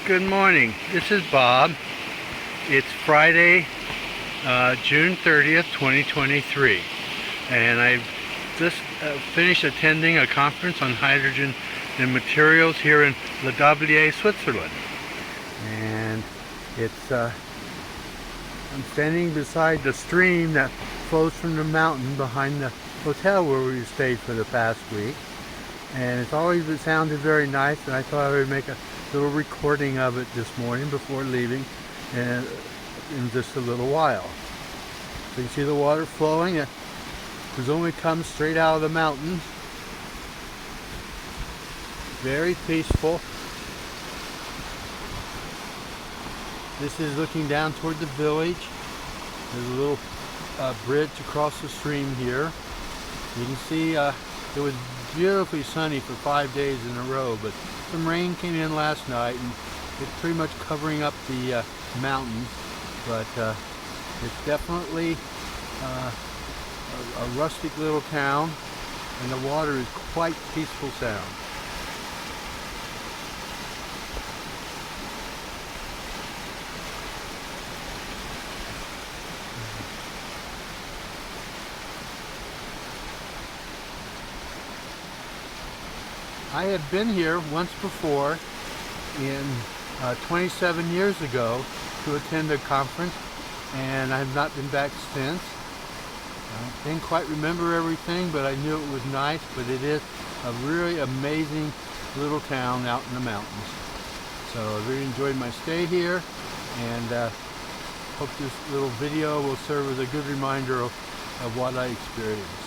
Good morning. This is Bob. It's Friday, June 30th, 2023, and I've just finished attending a conference on hydrogen and materials here in Les Diablerets, Switzerland. And it's I'm standing beside the stream that flows from the mountain behind the hotel where we stayed for the past week. And it sounded very nice, and I thought I would make a little recording of it this morning before leaving in just a little while. So you see the water flowing. It presumably comes straight out of the mountains. Very peaceful. This is looking down toward the village. There's a little bridge across the stream here. You can see it was beautifully sunny for 5 days in a row, but some rain came in last night and it's pretty much covering up the mountains. But it's definitely a rustic little town, and the water is quite peaceful sound. I had been here once before in 27 years ago to attend a conference, and I have not been back since. I didn't quite remember everything, but I knew it was nice. But it is a really amazing little town out in the mountains. So I really enjoyed my stay here, and hope this little video will serve as a good reminder of what I experienced.